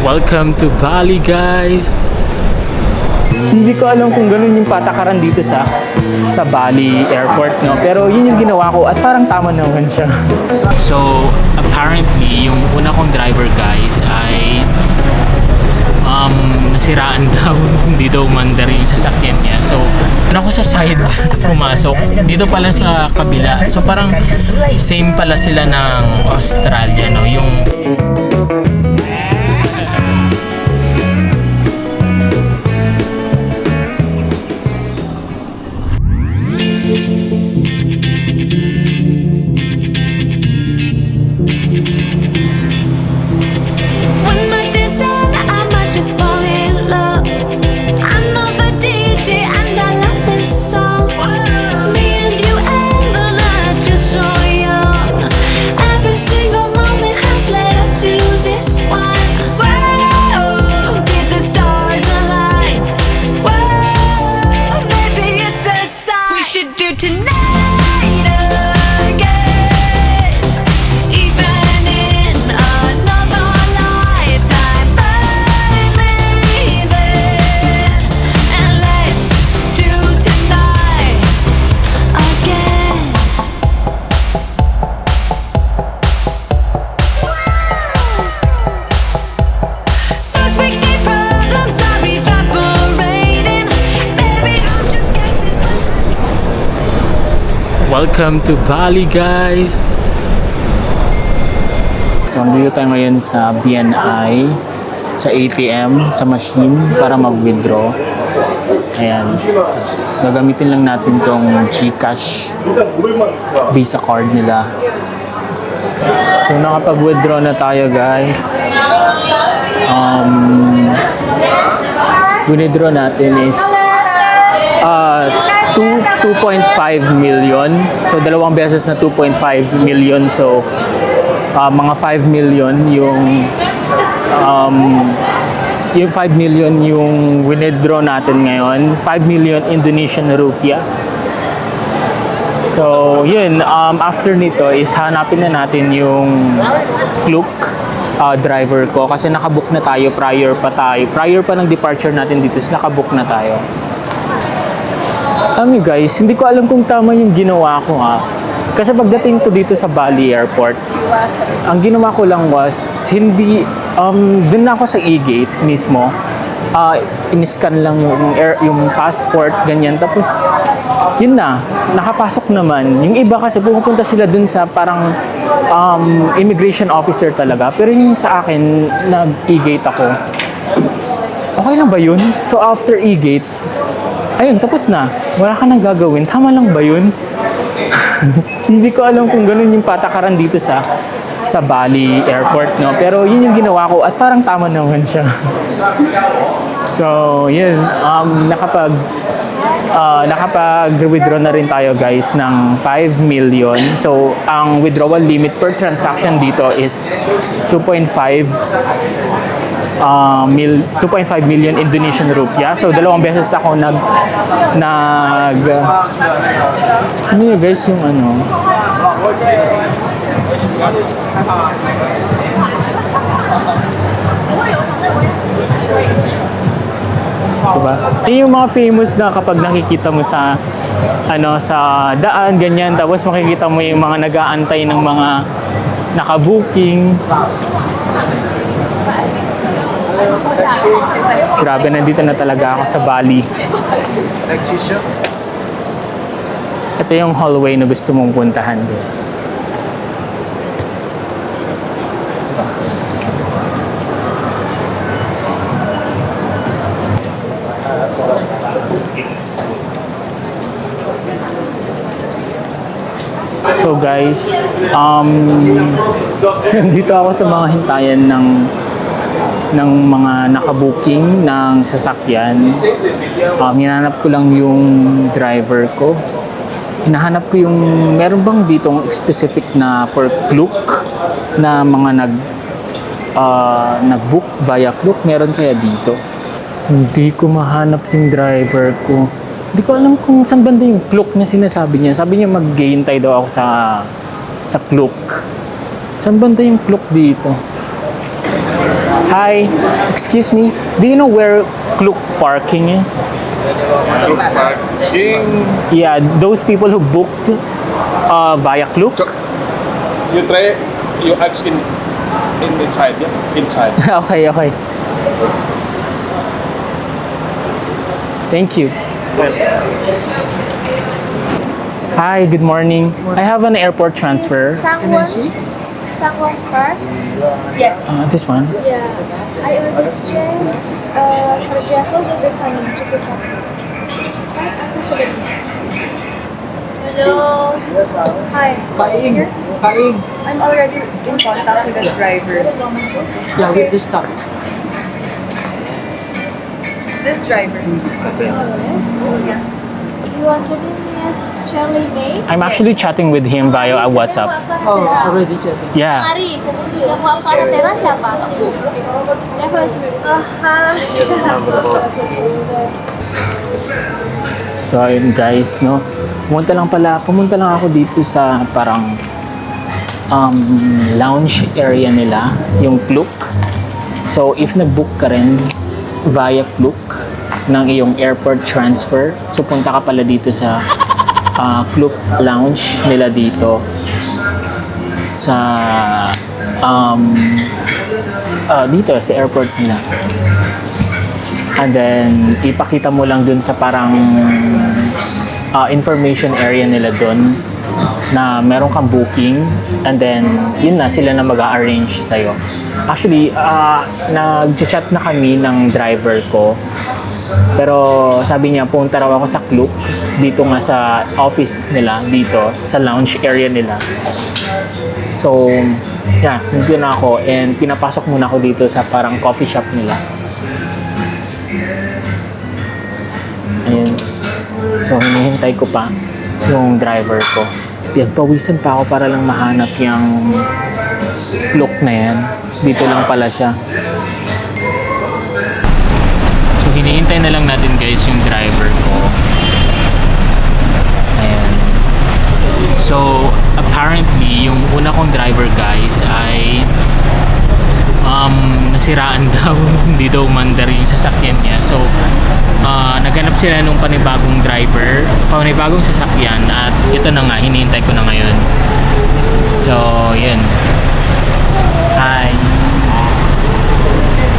Welcome to Bali, guys! Hindi ko alam kung ganun yung patakaran dito sa Bali Airport, no? Pero yun yung ginawa ko at parang tama naman siya. So, apparently, yung una kong driver, guys, ay nasiraan daw. Hindi daw mandar yung sasakyan niya. So, ako sa side pumasok. Dito pala sa kabila. So, parang same pala sila ng Australia, no? Yung welcome to Bali, guys! So, nandito tayo ngayon sa BNI, sa ATM, sa machine para mag-withdraw. Ayan. Tapos, gagamitin lang natin tong GCash Visa card nila. So, nakapag-withdraw na tayo, guys. Withdraw natin is 2.5 million. So, dalawang beses na 2.5 million. So, mga 5 million yung 5 million yung withdraw natin ngayon. 5 million Indonesian rupiah. So, yun. After nito is hanapin na natin yung Klook driver ko. Kasi nakabook na tayo prior pa ng departure natin dito. Nakabook na tayo. Guys, hindi ko alam kung tama yung ginawa ko, ha. Kasi pagdating ko dito sa Bali Airport, ang ginawa ko lang was, dun na ako sa e-gate mismo. In-scan lang yung passport, ganyan. Tapos, yun na, nakapasok naman. Yung iba kasi pumupunta sila dun sa parang immigration officer talaga. Pero yung sa akin, nag-e-gate ako. Okay lang ba yun? So, after e-gate, ayun, tapos na. Wala ka nang gagawin. Tama lang ba yun? Hindi ko alam kung ganun yung patakaran dito sa Bali Airport, no? Pero yun yung ginawa ko at parang tama naman siya. So, yun. Nakapag-withdraw na rin tayo, guys, ng 5 million. So, ang withdrawal limit per transaction dito is 2.5 million Indonesian rupiah. So, dalawang beses ako ano yun, guys, yung ano. Diba? Yung mga famous na kapag nakikita mo sa daan, ganyan, tapos makikita mo yung mga nag-aantay ng mga nakabooking. Grabe, nandito na talaga ako sa Bali. Ito yung hallway na gusto mong puntahan, guys. So, guys, dito ako sa mga hintayan ng mga nakabooking ng sasakyan. Hinahanap ko lang yung driver ko. Hinahanap ko yung meron bang ditong specific na for Klook na mga nag-book via Klook. Meron kaya dito? Hindi ko mahanap yung driver ko. Hindi ko alam kung saan banda yung Klook na sinasabi niya. Sabi niya mag-hihintay daw ako sa Klook. Saan banda yung Klook dito? Hi, excuse me. Do you know where Klook parking is? Klook parking. Yeah, those people who booked via Klook. So, you try, you ask in inside, yeah? Inside. Okay, okay. Thank you. Hi, good morning. I have an airport transfer. Sangwon Park? Yes. This one. Yeah. I already checked. For Jeffrey, will be coming to pick up. Right after 7. Hello. Hi. Paing. Paing. I'm already in contact with the driver. Yeah, with this stop. This driver. Yeah. You want to meet me as Charlie May? I'm actually chatting with him via WhatsApp. Oh, already chatting. Yeah. Ari, yang mau ke Aratera siapa? Travel So ayun guys, no. Pumunta lang ako dito sa parang lounge area nila, yung Klook. So if nag-book ka rin via Klook ng iyong airport transfer, so punta ka pala dito sa Klook lounge nila dito sa dito sa airport nila. And then ipakita mo lang dun sa parang information area nila dun na meron kang booking, and then yun na, sila na mag-a-arrange sa'yo. Actually, nag-chat na kami ng driver ko, pero sabi niya punta raw ako sa Klook dito nga sa office nila dito sa lounge area nila. So yeah, nandito na ako and pinapasok muna ako dito sa parang coffee shop nila. Ayun. So hinihintay ko pa yung driver ko. Pinagpawisan pa ako para lang mahanap yung Klook na yan. Dito lang pala siya. So hinihintay na lang natin guys yung driver ko. Ayan. So apparently yung una kong driver guys ay nasiraan daw. Hindi daw mandar yung sasakyan niya. So naghanap sila nung panibagong driver, panibagong sasakyan, at ito na nga, hinihintay ko na ngayon. So yun. Hi.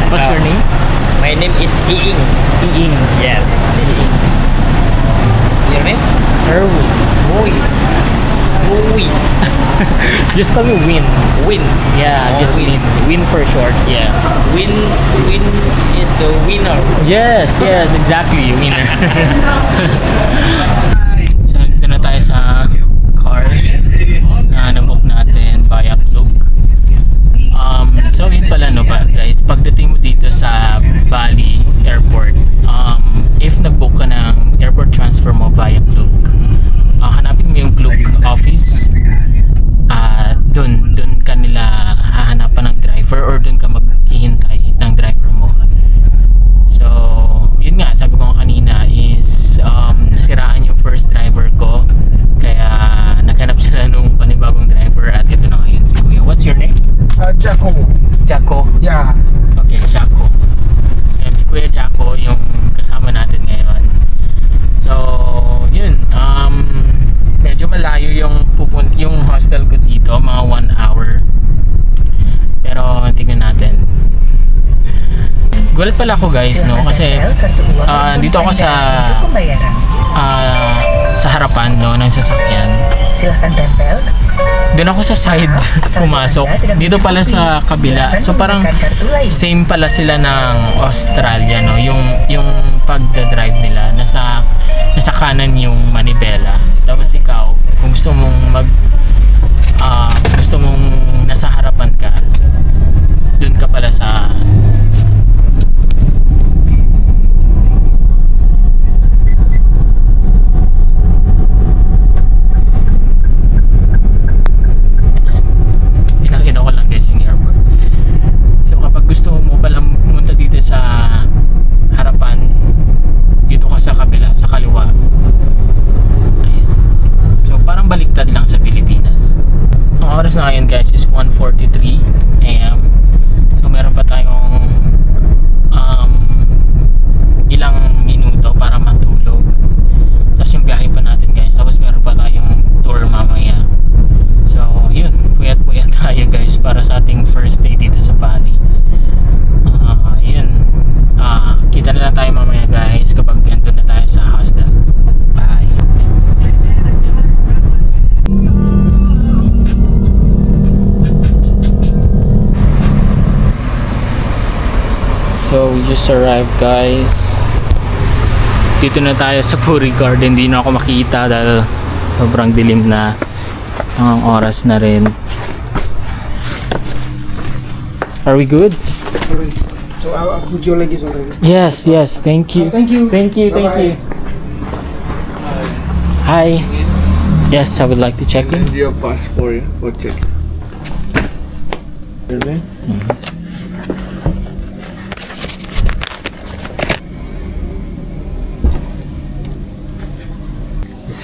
What's your name? My name is Iing. Iing. Yes. Iing. Your name? Erwin. Boy. Boy. Just call me Win. Win. Yeah, Oh, just Win. Win. Win for short. Yeah. Win. Win is the winner. Yes, yes, exactly. Winner. So, nandito na tayo sa car na nabook natin via Klook. So, yun pala no pa, guys. Pagdating mo dito sa Bali Airport, if nag-book ka ng airport transfer mo via Klook, hanapin mo yung Klook office. Dun ka nila hahanapan ng driver, or dun ka maghihintay ng driver mo. So, yun nga, sabi ko kanina is nasiraan yung first driver ko, kaya naghanap sila nung panibagong driver, at ito na ngayon si Kuya. What's your name? Jaco. Jaco. Yeah. Okay, Jaco. Ayan, si Kuya Jaco yung kasama natin ngayon. So, yun, medyo malayo yung yung hostel ko dito, mga 1 hour. Pero tingnan natin. Gulat pala ako guys, no, kasi dito ako sa harapan, no, ng sasakyan. Silahkan tempel. Doon ako sa side pumasok. Dito pala sa kabila. So parang same pala sila ng Australia, no, yung pagda-drive nila nasa kanan yung manibela. Tapos ikaw, kung gusto mong nasa harapan ka, doon ka pala sa pinakita ko lang guys yung airport. So kapag gusto mo palang pumunta dito sa harapan, dito ka sa kabila, sa kaliwa. Ayan. So parang baliktad lang sa Pilipinas. Ang oras na ngayon guys is 1:43 AM. So meron pa tayong So, we just arrived, guys. Dito na tayo sa Puri Garden. Hindi na ako makita dahil sobrang dilim na. Ang oras na rin. Are we good? So I'll put your luggage already. Yes, yes. Thank you. Thank you. Thank you. Thank you. Hi. Yes, I would like to check in. Your passport for check.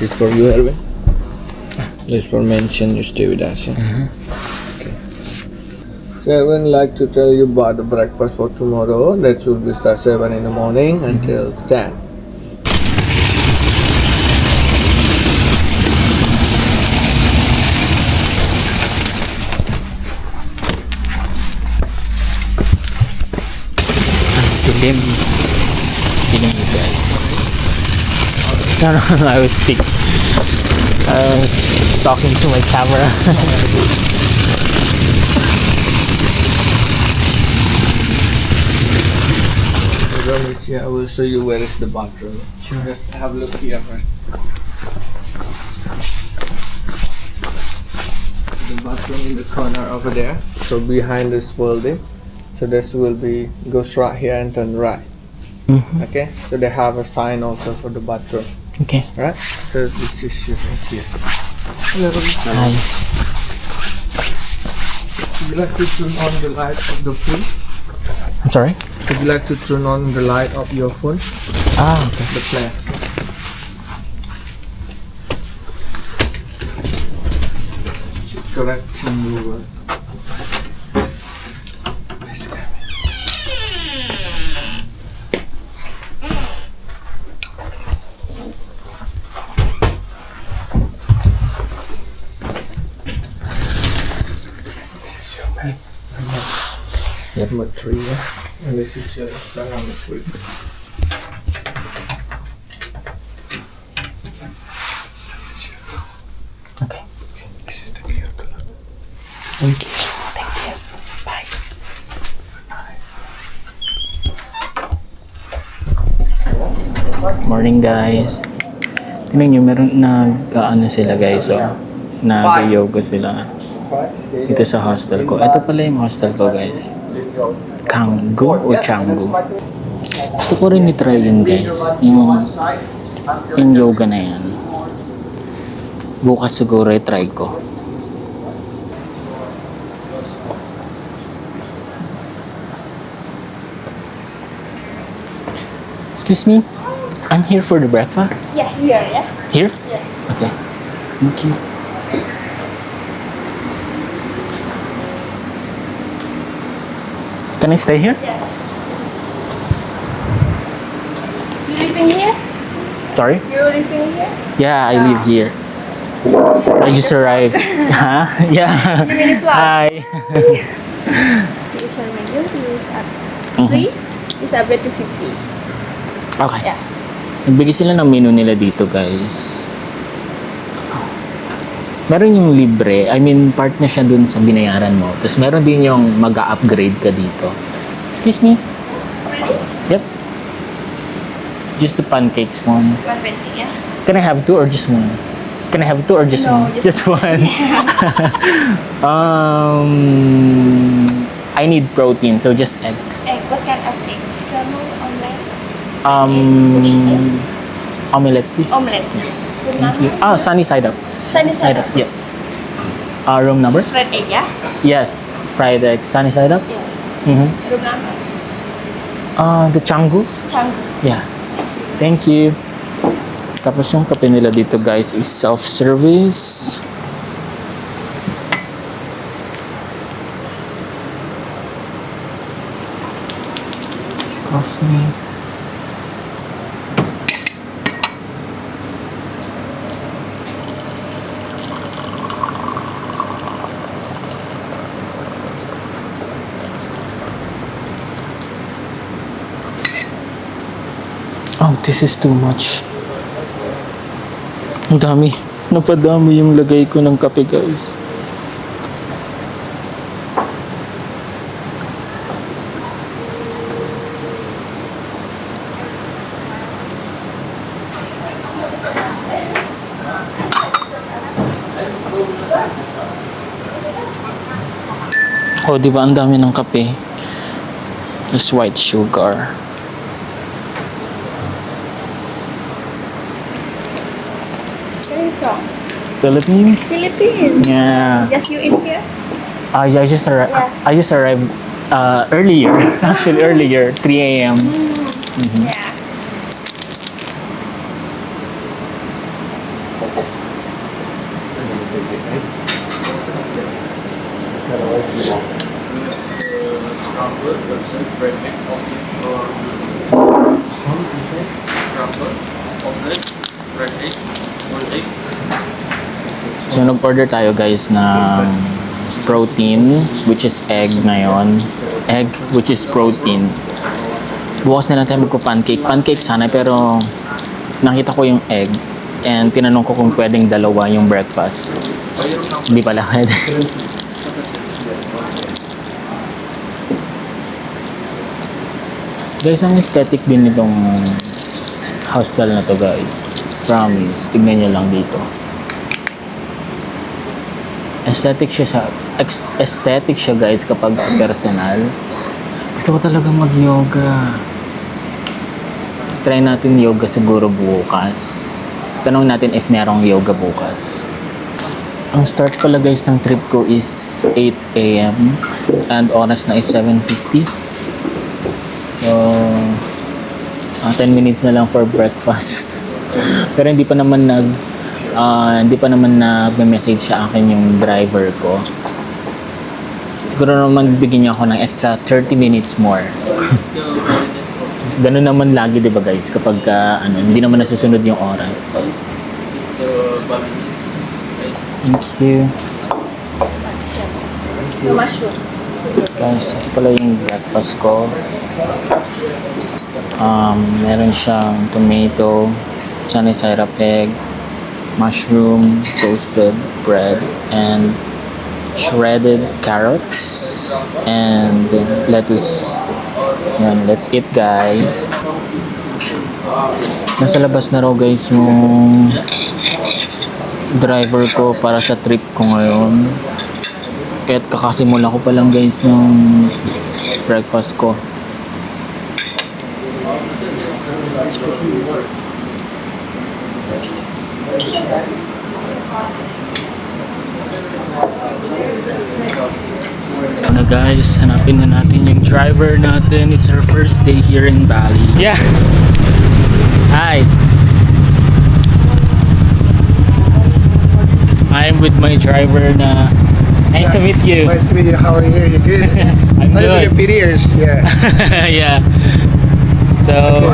This is for you, Erwin. This for mention you stay with us. Yeah? Okay. So Erwin like to tell you about the breakfast for tomorrow. That will be start 7 in the morning until 10. Dilim. Dilim, you guys. No, I was speaking. I was talking to my camera. I will show you where is the bathroom. Sure. Just have a look here first. The bathroom in the corner over there. So behind this building. So this will be goes right here and turn right. Mhm. Okay. So they have a sign also for the bathroom. Okay. Right. So this is your here. Hi. Would you like to turn on the light of the phone? I'm sorry? Would you like to turn on the light of your phone? Ah, okay. The flash. Correct. Move. Please grab it. This is your bed. Number 3, yeah? And this is your number 3. Okay. This is the clear color. Thank you. Thank you. Bye. Morning, guys. Tingnan nyo, meron nag-ano sila, guys. Oh. Nag-yoga sila. Dito sa hostel ko. Ito pala yung hostel ko, guys. Canggu o Canggu. Gusto ko rin i-try yun, guys. Yung yoga na yan. Bukas siguro i-try ko. Excuse me? I'm here for the breakfast. Yeah, here, yeah? Here? Yes. Okay. Thank you. Can I stay here? Yes. You living here? Sorry? You living here? Yeah, I live here. I just arrived. Huh? Yeah. You really fly? Hi. You share menu with free. It's upgrade to 50. Okay. Yeah. Nagbigay sila ng menu nila dito, guys. Meron yung libre. I mean, part na siya dun sa binayaran mo. Tapos meron din yung mag-upgrade ka dito. Excuse me? Yep. Just the pancakes one. 120, yeah? Can I have two or just one? Can I have two or just No, one? just one. I need protein, so just eggs. Egg, what kind of egg? Scrambled, omelette? Omelette, please. Omelette. Thank you. Ah, sunny side up. Sunny side up. Yeah. Room number? Fried egg, yeah? Yes. Fried egg. Sunny side up? Yes. Mm-hmm. Room number? The Canggu? Canggu. Yeah. Thank you. Tapos yung kape nila dito, guys, is self-service. Coffee. Oh, this is too much. Ang dami. Napadami yung lagay ko ng kape, guys. Oh, di ba ang dami ng kape? Just white sugar. Where are you from? Philippines? Philippines. Yeah. Just you in here? I just arrived. Yeah. I just arrived earlier. Actually, earlier, 3 a.m. Yeah. Scrambled, bread egg, omelets, or scrambled, omelette, bread egg, boiled egg. So, nag-order tayo guys ng protein, which is egg ngayon. Egg, which is protein. Bukas na lang tayo magko-pancake. Pancake sana, pero nakita ko yung egg. And tinanong ko kung pwedeng dalawa yung breakfast. Hindi pala pwede. Guys, ang aesthetic din nitong hostel na to guys. Promise. Tignan nyo lang dito. Aesthetic siya guys kapag sa personal. Gusto ko talaga mag-yoga. Try natin yoga siguro bukas. Tanong natin if merong yoga bukas. Ang start pala guys ng trip ko is 8 a.m. and oras na is 7:50. So, 10 minutes na lang for breakfast. Pero hindi pa naman nag-message sa akin yung driver ko. Siguro naman bigyan niya ako ng extra 30 minutes more. Ganun naman lagi, 'di ba guys, kapag hindi naman nasusunod yung oras. Thank you. The mushroom. Guys, ito pala yung breakfast ko. Meron siyang tomato, sunny side up egg, mushroom, toasted bread, and shredded carrots, and lettuce. Yan, let's eat guys. Nasa labas na raw guys yung driver ko para sa trip ko ngayon. Kaya't kakasimula ko pa lang guys ng breakfast ko. Na guys, hanapin na natin yung driver natin. It's our first day here in Bali. Yeah. Hi. I'm with my driver na. Nice to meet you. Nice to meet you. How are you? You good? I'm Nice to meet good. your PDers. Yeah. Yeah. So,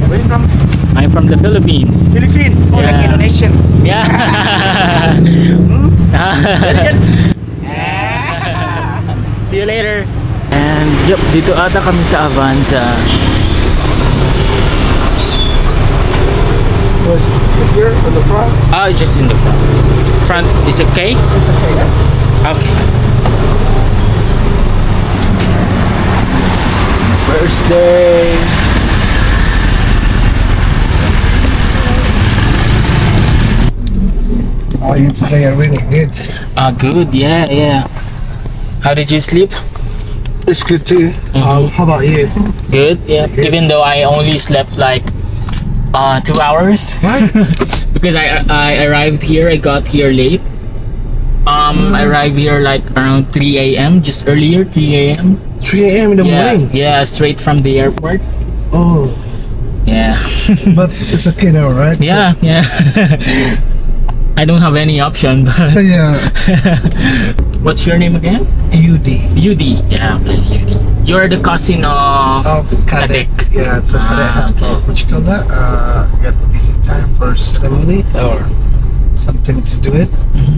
Where you from? I'm from the Philippines. Philippines. Oh, like Yeah. Indonesian. Yeah. See you later. And yup, dito ata kami sa Avanza. Was here on the front? Just in the front. Front is okay? It's okay, yeah? Okay. First day. Oh, you today are really good. Good. Yeah. How did you sleep? It's good too. How about you? Good. Yeah. Good. Even though I only slept like 2 hours. What? Because I arrived here, I got here late. I arrived here like around 3 a.m. just earlier, 3 a.m. 3 a.m. in the morning? Yeah, straight from the airport. Oh, Yeah. but it's okay now, right? Yeah. I don't have any option, but Yeah. what's your name again? UD. Yudi. Yeah, okay, Yudi. You're the cousin of Kadek. Kadek. Yeah, so Kadek have, okay. what you call that? Got busy time for ceremony or something to do it.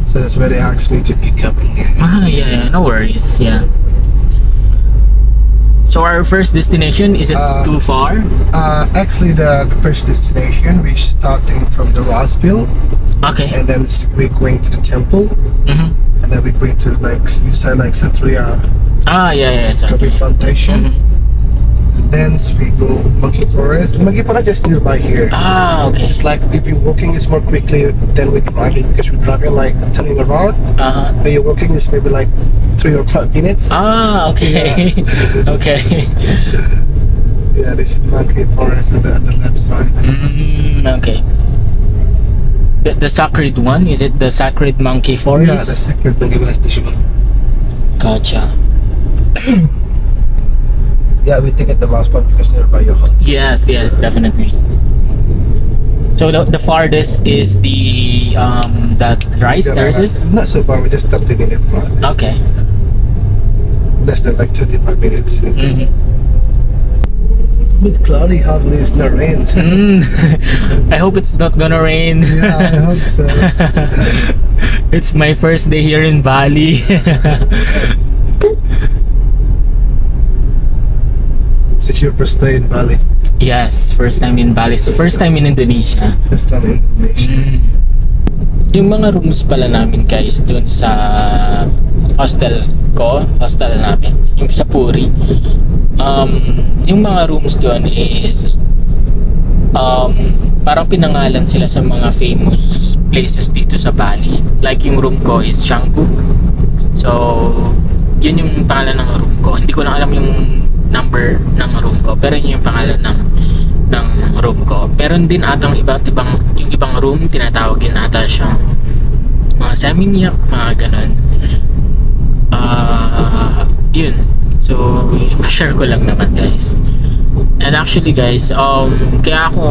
So that's why they asked me to pick up in here. Yeah, no worries. Yeah. So our first destination, is it too far? Actually, the first destination, we're starting from the Rossville, Okay. and then we're going to the temple, Mm-hmm. and then we're going to like you said like Satria Yeah, it's Coffee okay. Plantation, and Thence we go Monkey Forest. Monkey Forest just nearby here. Ah, okay. It's like if you're walking, it's more quickly than we're driving because we're driving like turning around. Uh-huh. When you're walking, it's maybe like 3 or 5 minutes. Ah, okay. Okay. Yeah, this is Monkey Forest on the left side. Okay. The sacred one? Is it the sacred monkey Yeah, forest? the secret Monkey Forest. This one. Gotcha. Yeah, we take it the last one because nearby your house. Yes, yes, definitely. So the farthest is the that rice terraces? Not so far. We just 30-minute drive. Okay. Less than like 25 minutes. Mhm. Bit cloudy, hardly it's not rain. I hope it's not gonna rain. Yeah, I hope so. It's my first day here in Bali. This is your first day in Bali. Yes, first time in Bali. First time in Indonesia. First time in Indonesia. Yung mga rooms pala namin guys dun sa hostel namin, yung sa Puri. Yung mga rooms dun is parang pinangalan sila sa mga famous places dito sa Bali. Like yung room ko is Canggu. So, yun yung pangalan ng room ko. Hindi ko lang alam yung number ng room ko, pero yun yung pangalan ng room ko. Pero din atang yung ibang room tinatawagin ata siyang mga Seminyak, mga ganun. Yun. So, share ko lang naman guys. And actually guys, kaya ako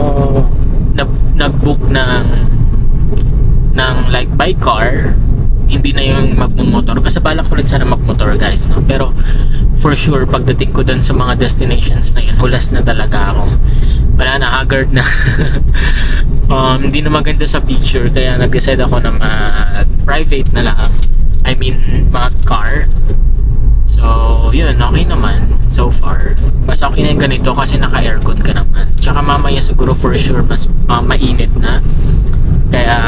nag-book ng like by car, hindi na yung magmumotor kasi balak ko rin sana magmotor guys, no? Pero for sure pagdating ko dun sa mga destinations na yun, hulas na talaga ako, wala na, haggard na. Hindi na maganda sa picture kaya nag-decide ako na mag-private na lang, I mean mag-car. So yun, okay naman so far. Mas okay na yung ganito kasi naka-aircon ka naman, tsaka mamaya siguro for sure mas mainit na, kaya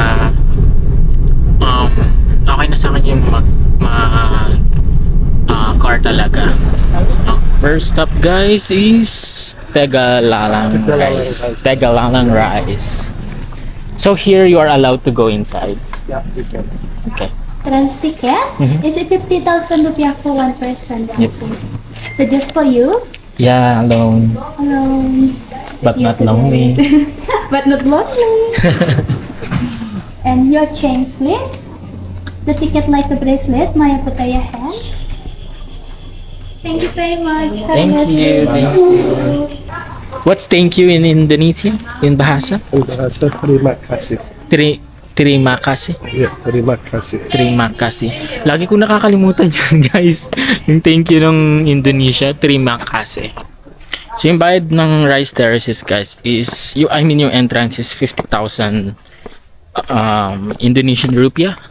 okay na sa akin yung car talaga. First stop guys is Tegalalang Rice. Tegalalang Rice. So here you are allowed to go inside. Yeah, you can. Okay. Trans ticket is 50,000 rupiah for one person dancing. So just for you, Yeah, alone. alone, But not lonely. but not lonely. And your change, please. The ticket like a bracelet, Maya Putaya hand. Thank you very much. Have a Thank nice you. day. Thank What's thank you in Indonesia? In Bahasa? So, terima kasih. Terima kasih. Yeah, terima kasih. Terima kasih. Lagi ko nakakalimutan yun guys. Yung thank you ng Indonesia, terima kasih. So yung bayad ng rice terraces guys is, yung entrance is 50,000 Indonesian rupiah.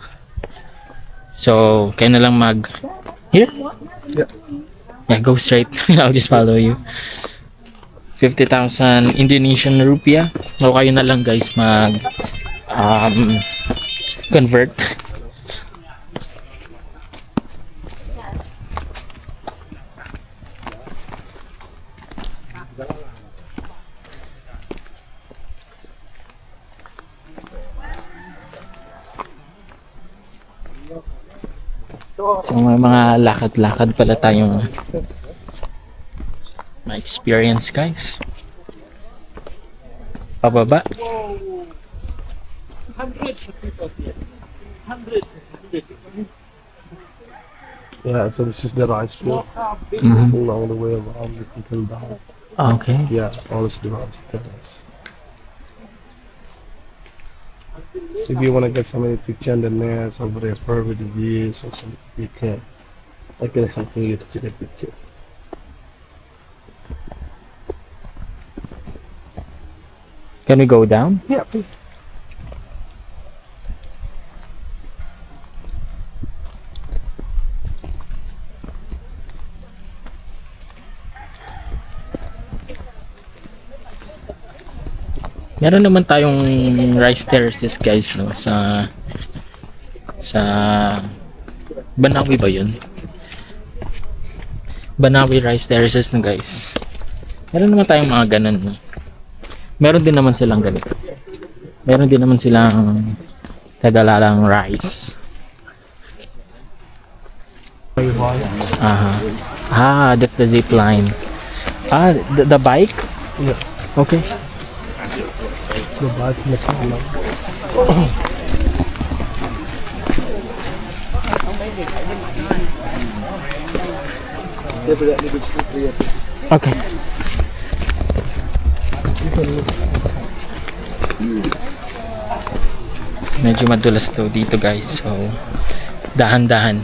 So kaya na lang here? Yeah. Yeah, go straight. I'll just follow you. 50,000 Indonesian rupiah. O kayo na lang guys convert. So may mga lakad-lakad pala tayong ma-experience guys. Pababa. Yeah, so this is the rice field. Mhm. All the way around, you can come down. Okay. Yeah, all is the rice terrace. If you want to get some picture on the net, somebody prefer with the views or something, you can. I can help you to take a picture. Can we go down? Yeah, please. Meron naman tayong rice terraces guys, no, sa Banawi ba yun? Banawi rice terraces na guys. Meron naman tayong mga ganun. No? Meron din naman silang ganito. Meron din naman silang tagalalang rice. That's the zip line. The bike? Yeah. Okay. The bike next to Okay. Medyo madulas daw dito guys. So, dahan-dahan.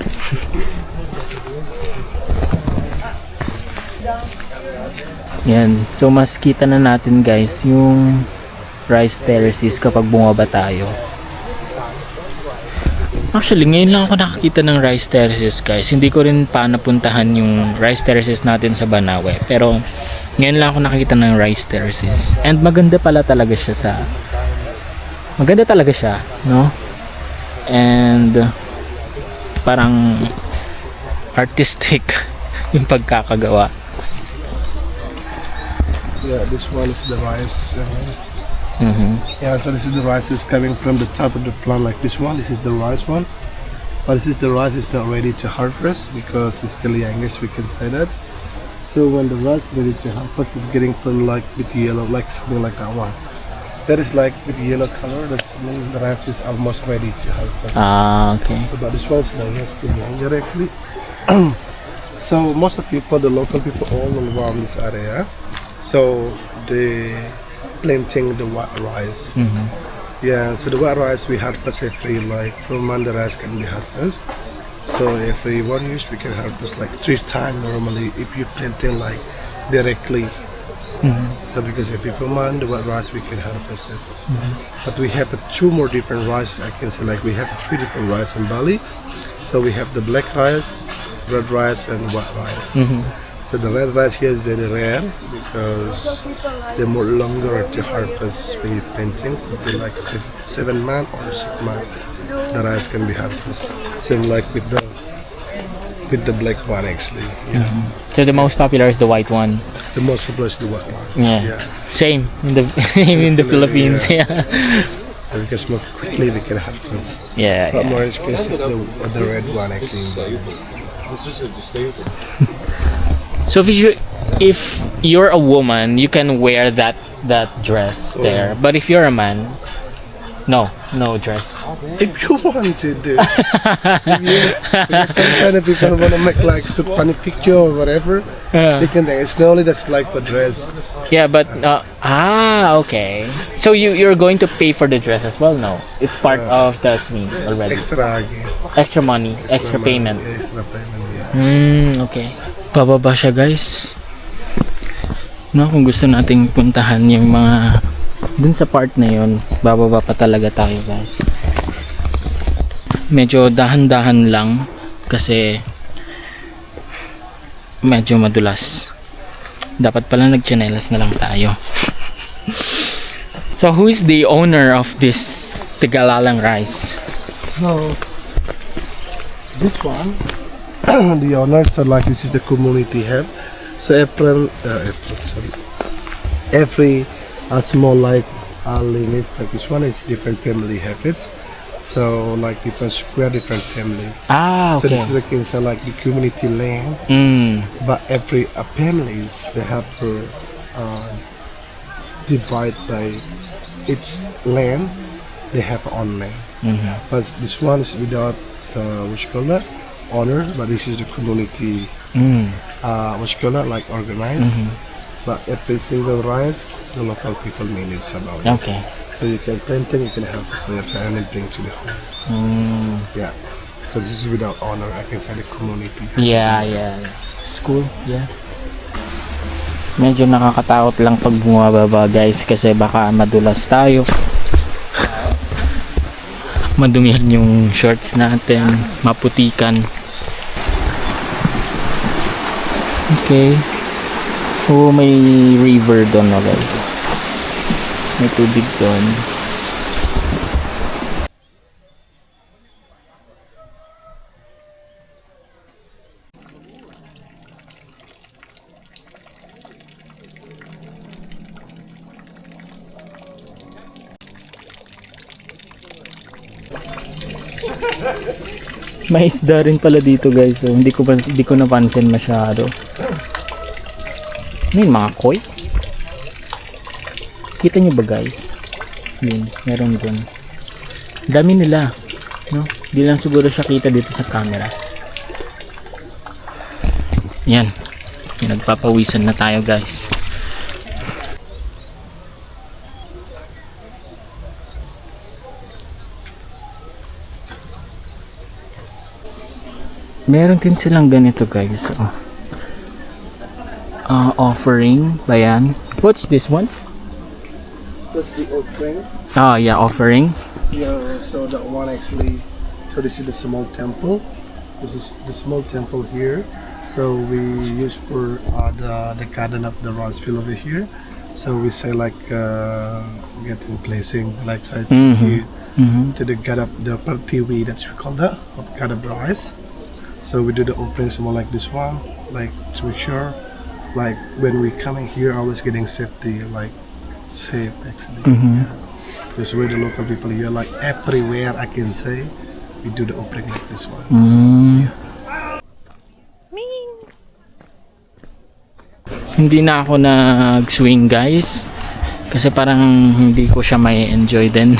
Yan. So, mas kita na natin guys yung rice terraces kapag bumaba tayo. Actually, ngayon lang ako nakakita ng rice terraces guys. Hindi ko rin pa napuntahan yung rice terraces natin sa Banawe. Pero, ngayon lang ako nakakita ng rice terraces. And maganda pala talaga siya no? And parang artistic yung pagkakagawa. Yeah, this one is the rice. Mhm. Yeah, so this is the rice is coming from the top of the plant like this one. This is the rice one. But this is the rice is not ready to harvest because it's still youngish, we can say that. So when the rice is ready to harvest, it's getting from like with yellow, like something like that one. That is like with yellow color, that's mean the rice is almost ready to harvest. Okay. So but this one is not yet still younger actually. So most of the people, the local people all around this area, so they planting the white rice. Yeah, so the white rice we harvest every like 4 months the rice can be harvested. So every 1 year we can harvest like 3 times normally if you planting like directly. So because every 4 months the white rice we can harvest it. But we have 2 more different rice. I can say like we have 3 different rice in Bali. So we have the black rice, red rice, and white rice. So the red rice here is very rare because they're more longer to harvest when you're planting. They're like 7 months or 6 months. The rice can be harvested. Same like with the black one actually. Yeah. So the most popular is the white one. The most popular is the white one. Yeah. Same in the Philippines. Yeah. Because more quickly we can harvest. Yeah. But more in case of the red one actually. So if you're a woman, you can wear that dress there. But if you're a man, no dress. If you want to do, because sometimes people want to make like some funny picture or whatever, they can. It's not only that's like for dress. Yeah, but okay. So you're going to pay for the dress as well? No, it's part of the swing already. Extra money, extra payment. Yeah, extra payment. Yeah. Okay. Pababa siya guys. No, kung gusto nating puntahan yung mga dun sa part na yun, bababa pa talaga tayo guys. Medyo dahan-dahan lang kasi medyo madulas. Dapat pala nagtsinelas na lang tayo. So who is the owner of this Tigalalang rice? So this one, the owner, so like this is the community have. So every small like limit like this one is different family have it. So like different square, different family. So Okay. this is the case of like the community land. But every families they have to divide by its land. They have own land. But this one is without what you call that owner. But this is the community. What you call that like organized. But every single rice, the local people manage about it. Okay. So you can planting, you can help us with your and then bring to the home. Yeah. So this is without honor, I can say the community. Yeah. School, yeah. Medyo nakakatakot lang pag bumababa guys kasi baka madulas tayo. Madumihan yung shorts natin, maputikan. Okay. Oh, may river doon no guys. May tubig doon. May isda rin pala dito guys. So, hindi ko napansin masyado. Ano yun, mga koi? Kita nyo ba guys? Yun, meron dun. Dami nila. No? Di lang siguro siya kita dito sa camera. Yan. Nagpapawisan na tayo guys. Meron din silang ganito guys. Offering ba yan? What's this one? That's the offering. Oh yeah, offering. Yeah, so that one actually, so this is the small temple. This is the small temple here. So we use for the garden of the rice field over here. So we say like getting placing like side here to the god of the Pertiwi, that's we call that, of god of the rice. So we do the offering somewhere like this one, like to make sure, like when we coming here, always getting safety, like safe actually. Yeah. This way the local people here, like everywhere I can say, we do the offering like this one. Hindi na ako nag-swing guys. Kasi parang hindi ko siya may enjoy din.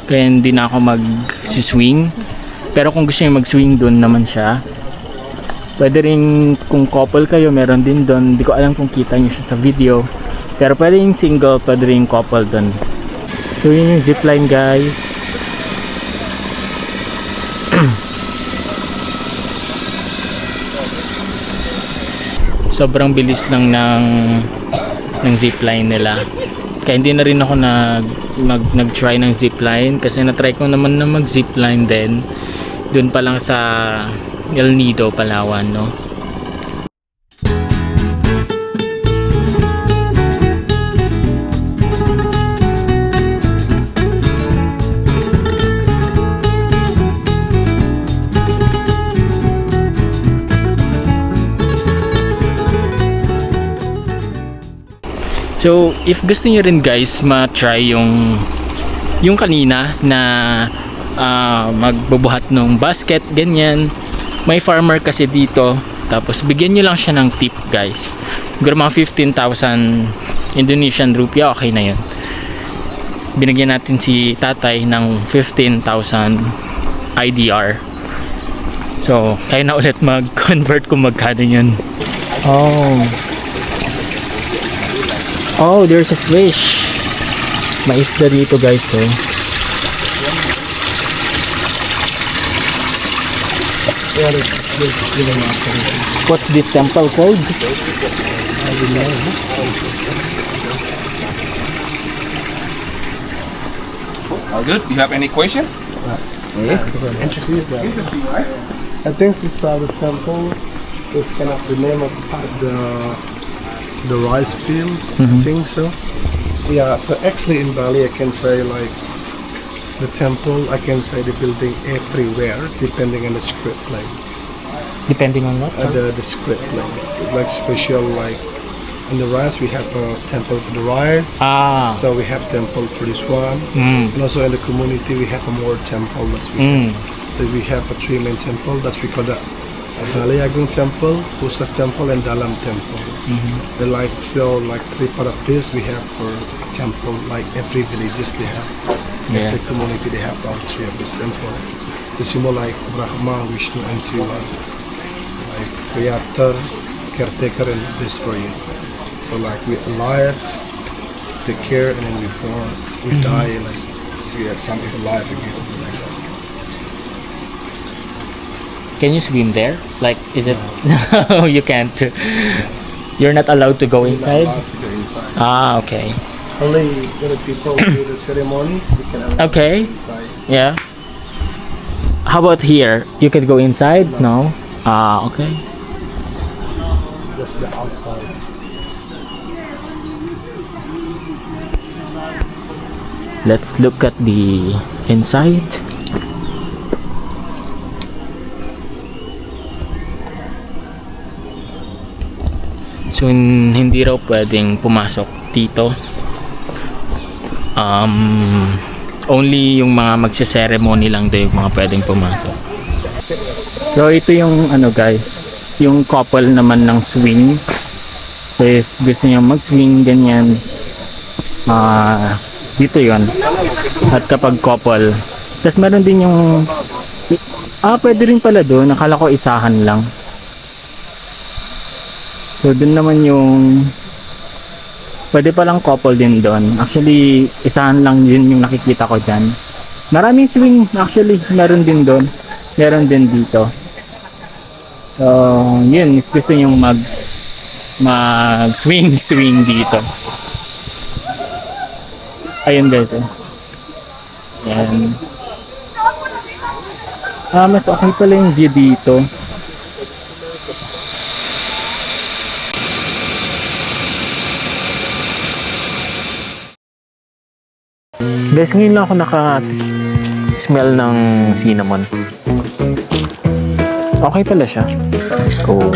Kaya hindi na ako mag-swing. Pero kung gusto niyo mag-swing, doon naman siya. Pwede rin kung couple kayo, meron din doon. Hindi ko alam kung kita niyo siya sa video. Pero pwede yung single, pwede rin couple doon. So yun yung zipline guys. Sobrang bilis lang ng zipline nila. Kaya hindi na rin ako nag-try ng zipline kasi na-try ko naman na mag-zipline din doon pa lang sa El Nido, Palawan, no? So, if gusto niyo rin guys ma-try yung kanina na magbubuhat ng basket, ganyan. May farmer kasi dito. Tapos bigyan nyo lang siya ng tip guys. Siguro mga 15,000 Indonesian rupiah, okay na yun. Binigyan natin si tatay ng 15,000 IDR. So, kaya na ulit mag-convert kung magkano yun. Oh, there's a fish. May isda dito guys, so. What's this temple called? All good. You have any question? I think this the temple is kind of the name of the rice field. I think so. Yeah. So actually in Bali, I can say like the temple. I can say the building everywhere, depending on the script place. Depending on what? The script place, like special like in the rice we have a temple for the rice. So we have temple for this one, and also in the community we have a more temple that's we have a three main temple that's we call the Bali Agung Temple, Pusat Temple, and Dalam Temple. They like so like three part of this we have for a temple, like every villages they have, every community they have all three of this temple. The symbol like Brahma, Vishnu, and Shiva, like creator, caretaker, and destroyer. So like we alive, take care, and then we born, we die, like we have something alive again, something like that. Can you swim there? Like, is it? No, you can't. You're not allowed to go We're inside? not allowed to go inside. Okay. Only when the people do the ceremony, we can allow Okay. inside. Yeah. How about here? You can go inside? No? Okay. Just the outside. Let's look at the inside. So hindi raw pwedeng pumasok dito. Only yung mga magse-ceremony lang daw yung mga pwedeng pumasok. So ito yung ano guys, yung couple naman ng swing. So if gusto niyo mag-swing ganyan, dito yon. At kapag couple, tapos meron din yung pwede rin pala doon, nakala ko isahan lang. So doon naman yung pwede palang couple din doon. Actually, isahan lang din yung nakikita ko dyan. Maraming swing actually, meron din doon. Meron din dito. So, yun, if gusto nyo mag-swing dito. Ayun guys, Yan. Mas okay pala yung view dito. Guys, ngayon lang ako naka-smell ng cinnamon. Okay pala siya. Oh.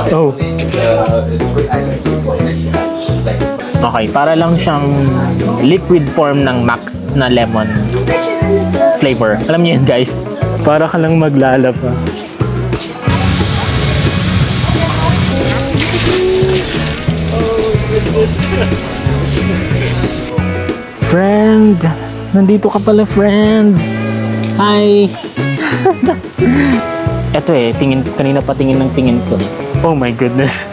Oh. Okay, para lang siyang liquid form ng Max na lemon flavor. Alam niyo yun guys? Para ka lang maglalaba. Friend! Nandito ka pala, friend! Hi! Eto kanina pa tingin ng tingin ko. Oh my goodness.